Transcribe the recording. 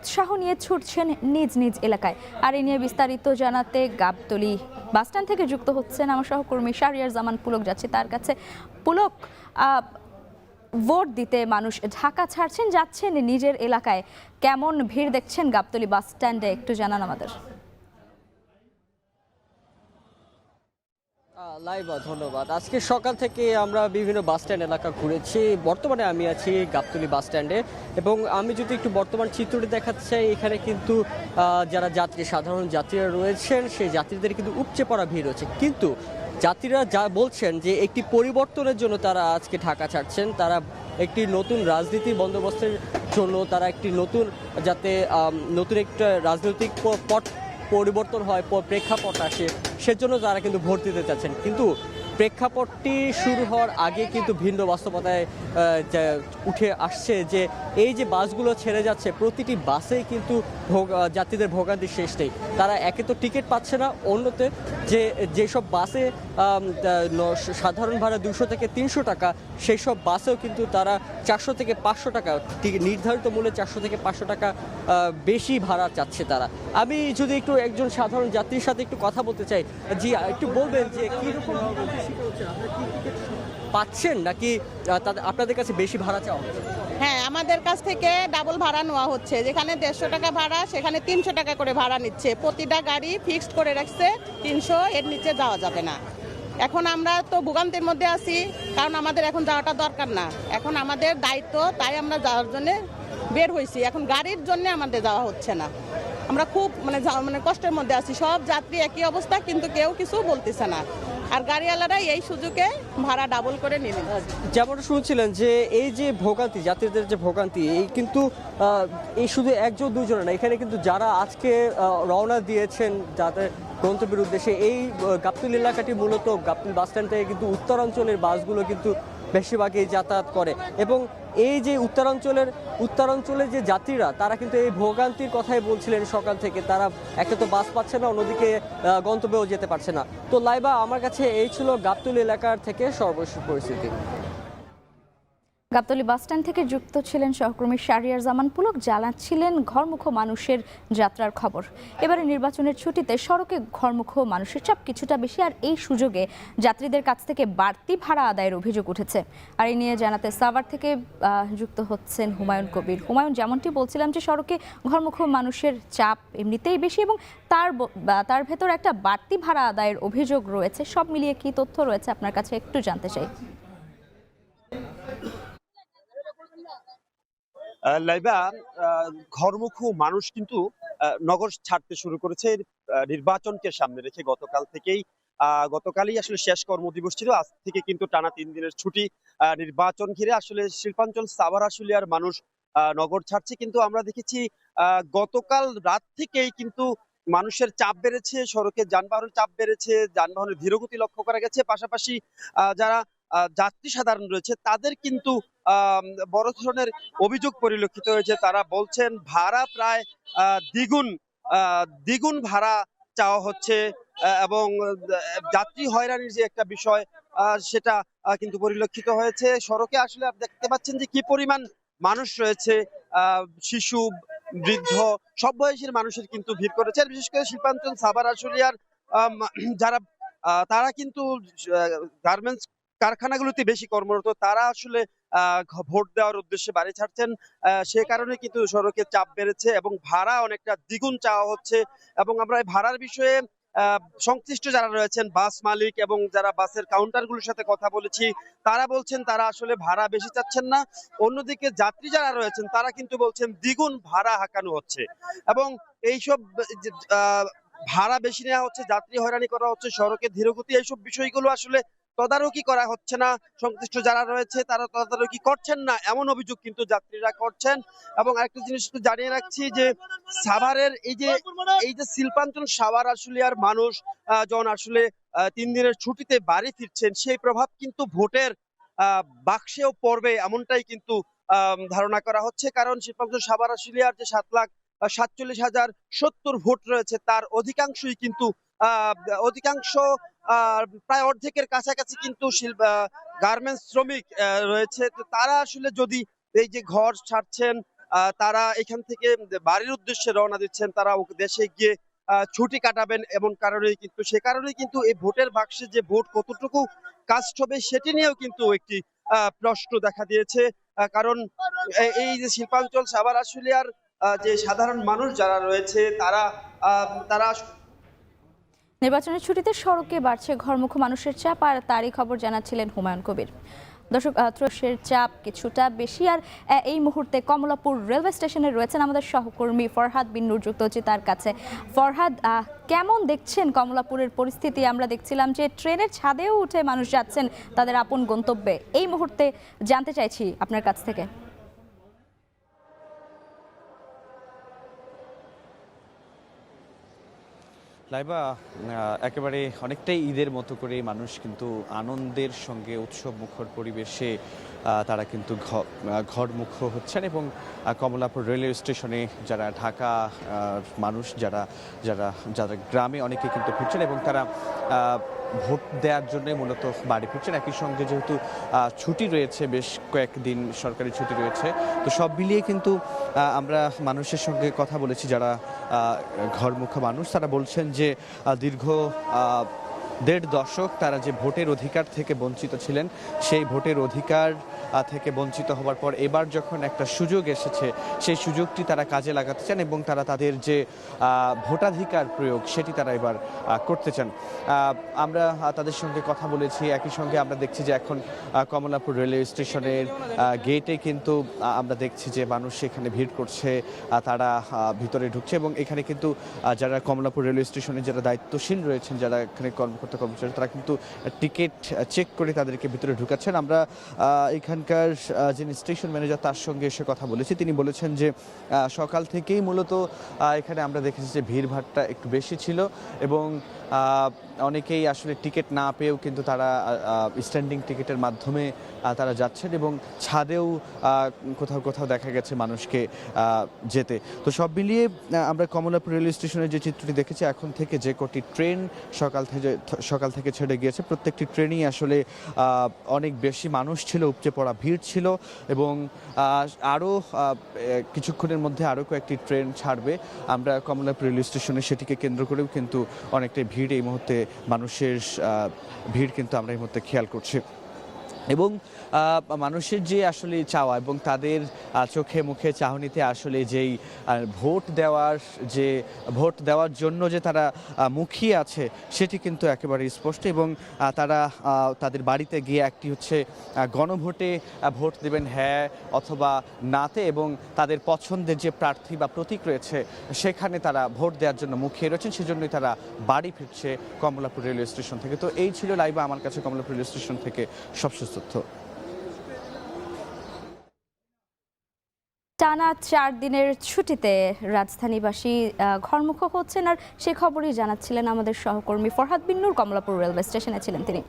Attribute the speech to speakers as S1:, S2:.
S1: উৎসাহ নিয়ে ছুটছেন নিজ নিজ এলাকায়। আর এ নিয়ে বিস্তারিত জানাতে গাবতলী বাসস্ট্যান্ড থেকে যুক্ত হচ্ছেন আমার সহকর্মী শাহরিয়ার জামান পুলক। যাচ্ছে তার কাছে। পুলক, ভোট দিতে মানুষ ঢাকা ছাড়ছেন, যাচ্ছেন নিজের এলাকায়, কেমন ভিড় দেখছেন গাবতলী বাস স্ট্যান্ডে একটু জানান আমাদের।
S2: লাইবা, ধন্যবাদ। আজকে সকাল থেকে আমরা বিভিন্ন বাস স্ট্যান্ড এলাকা ঘুরেছি। বর্তমানে আমি আছি গাবতলী বাস স্ট্যান্ডে এবং আমি যদি একটু বর্তমান চিত্রটি দেখাতে চাই, এখানে কিন্তু যারা যাত্রী, সাধারণ যাত্রীরা রয়েছেন, সেই যাত্রীদের কিন্তু উপচে পড়া ভিড় রয়েছে। কিন্তু যাত্রীরা যা বলছেন যে একটি পরিবর্তনের জন্য তারা আজকে ঢাকা ছাড়ছেন, তারা একটি নতুন রাজনীতি বন্দোবস্তের জন্য, তারা একটি নতুন যাতে নতুন একটা রাজনৈতিক পট পরিবর্তন হয়, প্রেক্ষাপট আসে, সেজন্য তারা কিন্তু ভোট দিতে চাচ্ছেন। কিন্তু প্রেক্ষাপটটি শুরু হওয়ার আগে কিন্তু ভিন্ন বাস্তবতায় উঠে আসছে যে এই যে বাসগুলো ছেড়ে যাচ্ছে, প্রতিটি বাসেই কিন্তু যাত্রীদের ভোগান্তি শেষ নেই। তারা একে তো টিকিট পাচ্ছে না, অন্যতে যেসব বাসে সাধারণ ভাড়া 200 থেকে 300 টাকা, সেই সব বাসেও কিন্তু তারা 400 থেকে 500 টাকা, নির্ধারিত মূল্যে 400 থেকে 500 টাকা বেশি ভাড়া চাচ্ছে তারা। আমি যদি একটু একজন সাধারণ যাত্রীর সাথে একটু কথা বলতে চাই, জি একটু বলবেন যে কীরকম পাচ্ছেন, নাকি আপনাদের কাছে বেশি ভাড়া চাওয়া হচ্ছে?
S3: হ্যাঁ, আমাদের কাছ থেকে ডাবল ভাড়া নেওয়া হচ্ছে। যেখানে 150 টাকা ভাড়া, সেখানে 300 টাকা করে ভাড়া নিচ্ছে। প্রতিটা গাড়ি ফিক্সড করে রাখছে 300, এর নিচে যাওয়া যাবে না। এখন আমরা তো ভোগান্তির মধ্যে আছি, কারণ আমাদের এখন যাওয়াটা দরকার না। এখন আমাদের দায়িত্ব, তাই আমরা যাওয়ার জন্য বের হয়েছি। এখন গাড়ির জন্য আমাদের যাওয়া হচ্ছে না। আমরা খুব মানে কষ্টের মধ্যে আছি। সব যাত্রী একই অবস্থা, কিন্তু কেউ কিছু বলতেছে না। আর গাড়িওয়ালারা এই সুযোগে ভাড়া ডাবল করে নিয়ে নিচ্ছে।
S2: যেমন শুনছিলেন যে এই যে ভোগান্তি, যাত্রীদের যে ভোগান্তি, এই কিন্তু এই শুধু একজন দুজন না, এখানে কিন্তু যারা আজকে রওনা দিয়েছেন যাদের গন্তব্যের উদ্দেশ্যে, এই গাবতলী এলাকাটি মূলত গাবতলী বাস স্ট্যান্ড থেকে কিন্তু উত্তরাঞ্চলের বাসগুলো কিন্তু বেশিরভাগই যাতায়াত করে। এবং এই যে উত্তরাঞ্চলের যে যাত্রীরা, তারা কিন্তু এই ভোগান্তির কথাই বলছিলেন সকাল থেকে। তারা একটা তো বাস পাচ্ছে না, অন্যদিকে গন্তব্যেও যেতে পারছে না। তো লাইবা, আমার কাছে এই ছিল গাবতলী এলাকার থেকে সর্বশেষ পরিস্থিতি।
S1: গাবতলী বাসস্ট্যান্ড থেকে যুক্ত ছিলেন সহকর্মী শাহরিয়ার জামান পুলক, জানাচ্ছিলেন ঘরমুখ মানুষের যাত্রার খবর। এবারে নির্বাচনের ছুটিতে সড়কে ঘরমুখ মানুষের চাপ কিছুটা বেশি, আর এই সুযোগে যাত্রীদের কাছ থেকে বাড়তি ভাড়া আদায়ের অভিযোগ উঠেছে। আর এই নিয়ে জানাতে সাভার থেকে যুক্ত হচ্ছেন হুমায়ুন কবির। হুমায়ুন, যেমনটি বলছিলাম যে সড়কে ঘরমুখ মানুষের চাপ এমনিতেই বেশি এবং তার ভেতর একটা বাড়তি ভাড়া আদায়ের অভিযোগ রয়েছে। সব মিলিয়ে কি তথ্য রয়েছে আপনার কাছে একটু জানতে চাই।
S4: লাইবা, ঘরমুখী মানুষ কিন্তু নগর ছাড়তে শুরু করেছে নির্বাচনকে সামনে রেখে। গতকালই আসলে শেষ কর্মদিবস ছিল। আজ থেকে কিন্তু টানা 3 দিনের ছুটি। নির্বাচন ঘিরে আসলে শিল্পাঞ্চল সাভার আশুলিয়ার মানুষ নগর ছাড়ছে। কিন্তু আমরা দেখেছি গতকাল রাত থেকেই কিন্তু মানুষের চাপ বেড়েছে, সড়কে যানবাহনের চাপ বেড়েছে, যানবাহনের ধীরগতি লক্ষ্য করা গেছে। পাশাপাশি যারা যাত্রী সাধারণ রয়েছে, তাদের কিন্তু বড় ধরনের অভিযোগ পরিলক্ষিত হয়েছে। তারা বলছেন ভাড়া প্রায় দ্বিগুণ ভাড়া চাওয়া হচ্ছে, এবং যাত্রী হয়রানির যে একটা বিষয়, সেটা কিন্তু পরিলক্ষিত হয়েছে। সড়কে আসলে আপনি দেখতে পাচ্ছেন যে কি পরিমাণ মানুষ রয়েছে। শিশু, বৃদ্ধ, সব বয়সের মানুষের কিন্তু ভিড় করেছে। বিশেষ করে শিল্পাঞ্চল সাভার আশুলিয়ার যারা তারা কিন্তু গার্মেন্টস কারখানাগুলোতে বেশি কর্মরত, তারা আসলে ভোট দেওয়ার উদ্দেশ্যে বাড়ি ছাড়ছেন। সে কারণে কিন্তু সড়কে চাপ বেড়েছে এবং ভাড়া অনেকটা দ্বিগুণ চাওয়া হচ্ছে। এবং আমরা এই ভাড়ার বিষয়ে সংশ্লিষ্ট যারা রয়েছেন, বাস মালিক এবং যারা বাসের কাউন্টারগুলোর সাথে কথা বলেছি, তারা বলছেন তারা আসলে ভাড়া বেশি চাচ্ছেন না। অন্যদিকে যাত্রী যারা রয়েছেন, তারা কিন্তু বলছেন দ্বিগুণ ভাড়া হাঁকানো হচ্ছে। এবং এইসব ভাড়া বেশি নেওয়া হচ্ছে, যাত্রী হয়রানি করা হচ্ছে, সড়কে ধীরগতি, এইসব বিষয়গুলো আসলে তদারকি করা হচ্ছে না। সংশ্লিষ্ট যারা রয়েছে তারা তদারকি করছেন না, এমন অভিযোগ কিন্তু যাত্রীরা করছেন। এবং আরেকটা জিনিস একটু জানিয়ে রাখছি যে সাভারের এই যে শিল্পাঞ্চল সাভার আশুলিয়ার মানুষ যখন আসলে 3 দিনের ছুটিতে বাড়ি ফিরছেন, সেই প্রভাব কিন্তু ভোটের বাক্সেও পড়বে, এমনটাই কিন্তু ধারণা করা হচ্ছে। কারণ শিল্পাঞ্চল সাভার আশুলিয়ার যে 7,47,070 ভোট রয়েছে, তার অধিকাংশই কিন্তু অধিকাংশ প্রায় অর্ধেকের কাছাকাছি কিন্তু গার্মেন্টস শ্রমিক রয়েছে। তো তারা আসলে যদি এই যে ঘর ছাড়ছেন, তারা এখান থেকে বাড়ির উদ্দেশ্যে রওনা দিচ্ছেন, তারা দেশে গিয়ে ছুটি কাটাবেন। এমন কারণেই কিন্তু সে কারণেই কিন্তু এই ভোটের বাক্সে যে ভোট কতটুকু কাস্ট হবে সেটি নিয়েও কিন্তু একটি প্রশ্ন দেখা দিয়েছে। কারণ এই যে শিল্পাঞ্চল সাভার আশুলিয়ার যে সাধারণ মানুষ যারা রয়েছে তারা তারা
S1: নির্বাচনের ছুটিতে সড়কে বাড়ছে ঘরমুখো মানুষের চাপ, আর তারই খবর জানাচ্ছিলেন হুমায়ুন কবির। দর্শক, ত্রস্যের চাপ কিছুটা বেশি। আর এই মুহূর্তে কমলাপুর রেলওয়ে স্টেশনে রয়েছেন আমাদের সহকর্মী ফরহাদ বিন নূর, যুক্ত হচ্ছে তার কাছে। ফরহাদ, কেমন দেখছেন কমলাপুরের পরিস্থিতি? আমরা দেখছিলাম যে ট্রেনের ছাদেও উঠে মানুষ যাচ্ছেন তাদের আপন গন্তব্যে। এই মুহূর্তে জানতে চাইছি আপনার কাছ থেকে।
S5: লাইবা, একেবারে অনেকটাই ঈদের মতো করে মানুষ কিন্তু আনন্দের সঙ্গে উৎসব মুখর পরিবেশে তারা কিন্তু ঘরমুখো হচ্ছেন। এবং কমলাপুর রেলওয়ে স্টেশনে যারা ঢাকা মানুষ যারা যারা যারা গ্রামে অনেকে কিন্তু ফিরছেন এবং তারা ভোট দেওয়ার জন্য মূলত বাড়ি ফিরছেন। একই সঙ্গে যেহেতু ছুটি রয়েছে, বেশ কয়েকদিন সরকারি ছুটি রয়েছে, তো সব মিলিয়ে কিন্তু আমরা মানুষের সঙ্গে কথা বলেছি যারা ঘরমুখো মানুষ। তারা বলছেন যে দীর্ঘ ১.৫ দশক তারা যে ভোটের অধিকার থেকে বঞ্চিত ছিলেন, সেই ভোটের অধিকার থেকে বঞ্চিত হওয়ার পর এবার যখন একটা সুযোগ এসেছে, সেই সুযোগটি তারা কাজে লাগাতে চান এবং তারা তাদের যে ভোটাধিকার প্রয়োগ সেটি তারা এবার করতে চান। আমরা তাদের সঙ্গে কথা বলেছি। একই সঙ্গে আমরা দেখছি যে এখন কমলাপুর রেলওয়ে স্টেশনের গেটে কিন্তু আমরা দেখছি যে মানুষ এখানে ভিড় করছে, তারা ভিতরে ঢুকছে এবং এখানে কিন্তু যারা কমলাপুর রেলওয়ে স্টেশনে যারা দায়িত্বশীল রয়েছেন, যারা এখানে কর্মকর্তা কর্মচারী, তারা কিন্তু টিকিট চেক করে তাদেরকে ভিতরে ঢুকাচ্ছেন। আমরা এখানকার যিনি স্টেশন ম্যানেজার তার সঙ্গে এসে কথা বলেছি। তিনি বলেছেন যে সকাল থেকেই মূলত এখানে আমরা দেখেছি যে ভিড়ভাড়টা একটু বেশি ছিল এবং অনেকেই আসলে টিকিট না পেয়েও কিন্তু তারা স্ট্যান্ডিং টিকিটের মাধ্যমে তারা যাচ্ছেন এবং ছাদেও কোথাও কোথাও দেখা গেছে মানুষকে যেতে। তো সব মিলিয়ে আমরা কমলাপুর রেলওয়ে স্টেশনের যে চিত্রটি দেখেছি, এখন থেকে যে কটি ট্রেন সকাল থেকে ছেড়ে গিয়েছে, প্রত্যেকটি ট্রেনই আসলে অনেক বেশি মানুষ ছিল, উপচে পড়া ভিড় ছিল এবং আরও কিছুক্ষণের মধ্যে আরও কয়েকটি ট্রেন ছাড়বে। আমরা কমলাপুর রেলওয়ে স্টেশনে সেটিকে কেন্দ্র করেও কিন্তু অনেকটাই ভিড় এই মুহূর্তে, মানুষের ভিড় কিন্তু আমরা এই মুহূর্তে খেয়াল করছি। এবং মানুষের যে আসলে চাওয়া এবং তাদের চোখে মুখে চাহনিতে আসলে যেই ভোট দেওয়ার জন্য যে তারা মুখিয়ে আছে সেটি কিন্তু একেবারে স্পষ্ট। এবং তারা তাদের বাড়িতে গিয়ে একটি হচ্ছে গণভোটে ভোট দেবেন হ্যাঁ অথবা নাতে, এবং তাদের পছন্দের যে প্রার্থী বা প্রতীক রয়েছে সেখানে তারা ভোট দেওয়ার জন্য মুখিয়ে রয়েছেন। সেজন্যই তারা বাড়ি ফিরছে কমলাপুর রেলওয়ে স্টেশন থেকে। তো এই ছিল লাইভা আমার কাছে কমলাপুর রেলওয়ে স্টেশন থেকে সবশেষ তথ্য।
S1: টানা 4 দিনের ছুটিতে রাজধানীবাসী ঘরমুখো হচ্ছেন, আর সে খবরই জানাচ্ছিলেন আমাদের সহকর্মী ফরহাদ বিন নূর। কমলাপুর রেলওয়ে স্টেশনে ছিলেন তিনি।